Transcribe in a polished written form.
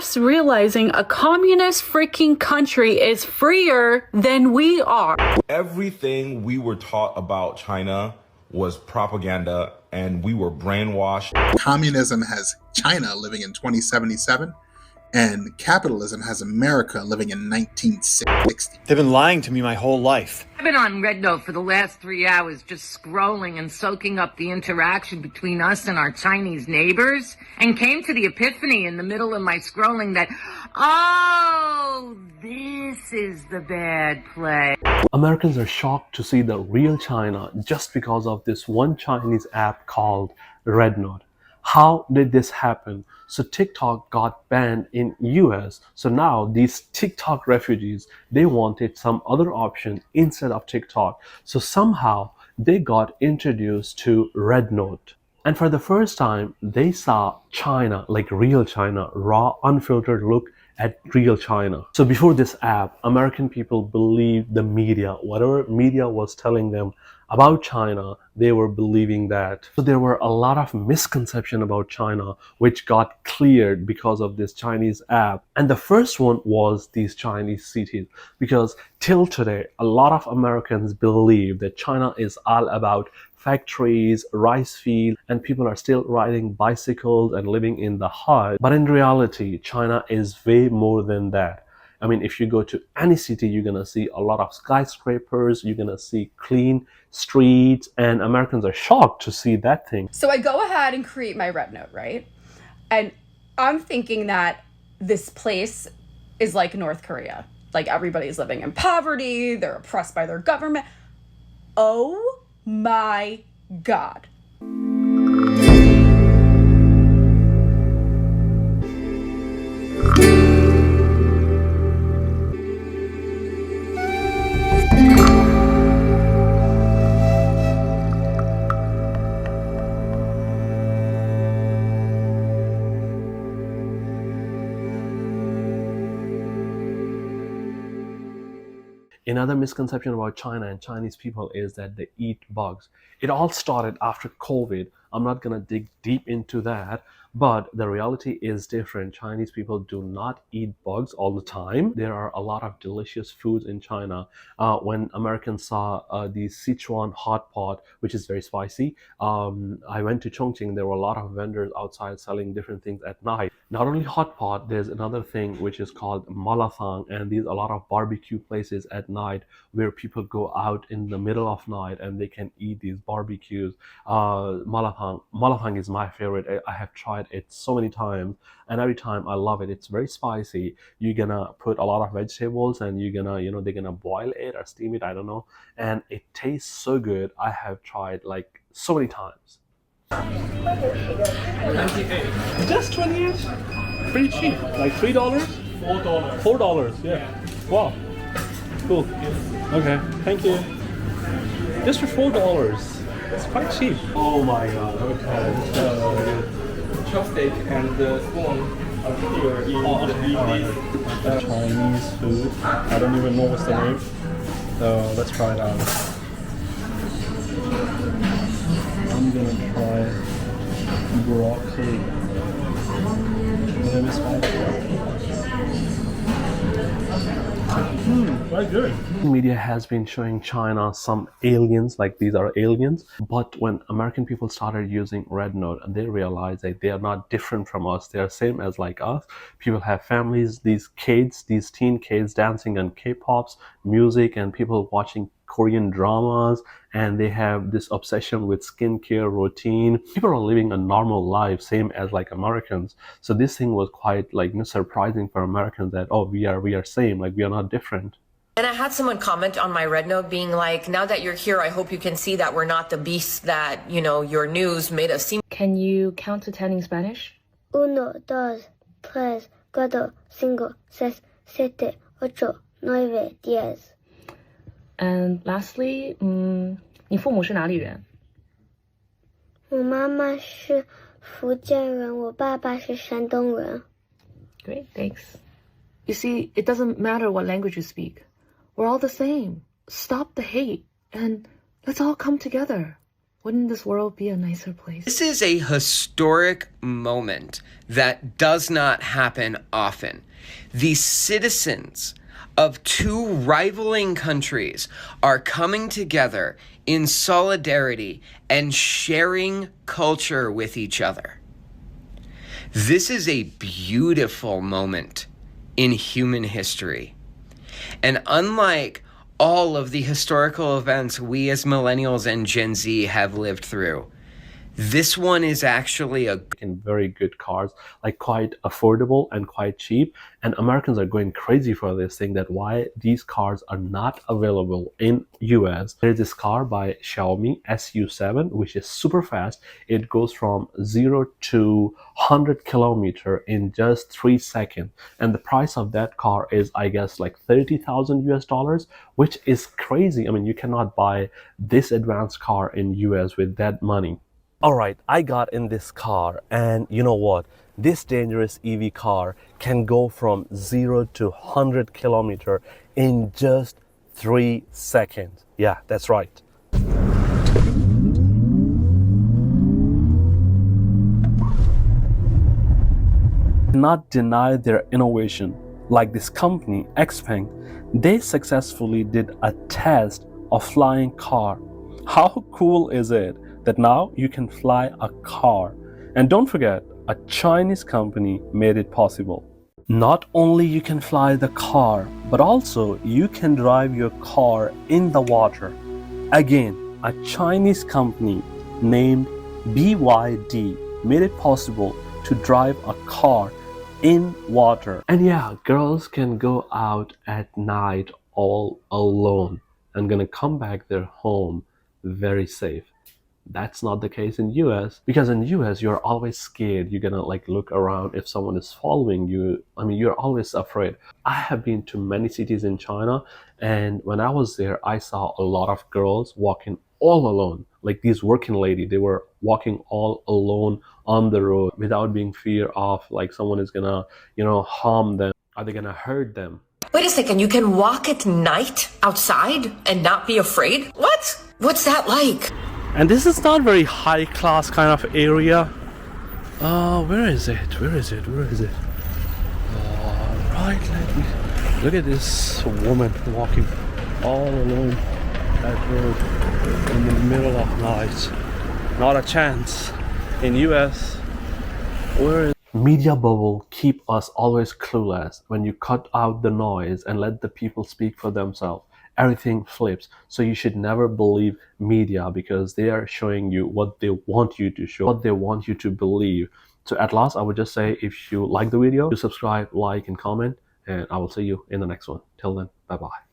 just realizing a communist freaking country is freer than we are. Everything we were taught about China was propaganda, and we were brainwashed. Communism has China living in 2077, and capitalism has America living in 1960. They've been lying to me my whole life. I've been on RedNote for the last 3 hours, just scrolling and soaking up the interaction between us and our Chinese neighbors, and came to the epiphany in the middle of my scrolling that, oh, this is the bad play. Americans are shocked to see the real China just because of this one Chinese app called RedNote. How did this happen? So TikTok got banned in US. So now these TikTok refugees, they wanted some other option instead of TikTok. So somehow they got introduced to RedNote. And for the first time, they saw China, like real China, raw, unfiltered look at real China. So before this app, American people believed the media. Whatever media was telling them about China, they were believing that. So there were a lot of misconception about China, which got cleared because of this Chinese app. And the first one was these Chinese cities, because till today, a lot of Americans believe that China is all about factories, rice fields, and people are still riding bicycles and living in the hut. But in reality, China is way more than that. I mean, if you go to any city, you're gonna see a lot of skyscrapers, you're gonna see clean streets, and Americans are shocked to see that thing. So I go ahead and create my RedNote, right? And I'm thinking that this place is like North Korea. Like everybody's living in poverty, they're oppressed by their government. Oh my God. Another misconception about China and Chinese people is that they eat bugs. It all started after COVID. I'm not gonna dig deep into that, but the reality is different. Chinese people do not eat bugs all the time. There are a lot of delicious foods in China. When Americans saw the Sichuan hot pot, which is very spicy, I went to Chongqing. There were a lot of vendors outside selling different things at night. Not only hot pot, there's another thing which is called malafang, and these a lot of barbecue places at night where people go out in the middle of night and they can eat these barbecues. Malafang is my favorite. I have tried it so many times, and every time I love it. It's very spicy. You're gonna put a lot of vegetables, and you're gonna, they're gonna boil it or steam it, I don't know, and it tastes so good. I have tried like so many times. 28. Just 28? Pretty cheap. Like $3? $4. $4, yeah. Wow. Cool. Okay, thank you. Just for $4. It's quite cheap. Oh my god, okay. Chopstick and the spoon are here in the Chinese food. I don't even know what's the name. So let's try it out. I'm gonna try broccoli. Let me quite good. Media has been showing China some aliens, like these are aliens. But when American people started using RedNote, and they realized that they are not different from us, they are same as like us. People have families, these kids, these teen kids dancing on K-pops, music, and people watching Korean dramas, and they have this obsession with skincare routine. People are living a normal life, same as like Americans. So this thing was quite like surprising for Americans that, oh, we are same, like we are not different. And I had someone comment on my RedNote being like, now that you're here, I hope you can see that we're not the beasts that, your news made us seem. Can you count to 10 in Spanish? 1, 2, 3, 4, 5, 6, 7, 8, 9, 10. And lastly, 你父母是哪里人？我妈妈是福建人，我爸爸是山东人。 Great, thanks. You see, it doesn't matter what language you speak. We're all the same. Stop the hate and let's all come together. Wouldn't this world be a nicer place? This is a historic moment that does not happen often. The citizens of two rivaling countries are coming together in solidarity and sharing culture with each other. This is a beautiful moment in human history. And unlike all of the historical events we as millennials and Gen Z have lived through, this one is actually in very good cars, like quite affordable and quite cheap. And Americans are going crazy for this, saying that why these cars are not available in US. There's this car by Xiaomi SU7, which is super fast. It goes from 0 to 100 kilometer in just 3 seconds. And the price of that car is, I guess, like 30,000 US dollars, which is crazy. I mean, you cannot buy this advanced car in US with that money. Alright, I got in this car, and you know what? This dangerous EV car can go from 0 to 100 kilometer in just 3 seconds. Yeah, that's right. Not deny their innovation. Like this company, Xpeng, they successfully did a test of flying car. How cool is it that now you can fly a car? And don't forget, a Chinese company made it possible. Not only you can fly the car, but also you can drive your car in the water. Again, a Chinese company named BYD made it possible to drive a car in water. And yeah, girls can go out at night all alone and gonna come back their home very safe. That's not the case in US, because in US you're always scared. You're gonna like look around if someone is following you. I mean, you're always afraid. I have been to many cities in China, and when I was there, I saw a lot of girls walking all alone. Like these working lady, they were walking all alone on the road without being fear of like someone is gonna, harm them. Are they gonna hurt them? Wait a second, you can walk at night outside and not be afraid? What? What's that like? And this is not very high class kind of area. Where is it? Where is it? Where is it? Alright, let me look at this woman walking all alone that road in the middle of night. Not a chance. In US, where is media bubble keep us always clueless. When you cut out the noise and let the people speak for themselves, everything flips. So you should never believe media, because they are showing you what they want you to show, what they want you to believe. So at last, I would just say, if you like the video, subscribe, like, and comment, and I will see you in the next one. Till then, bye bye.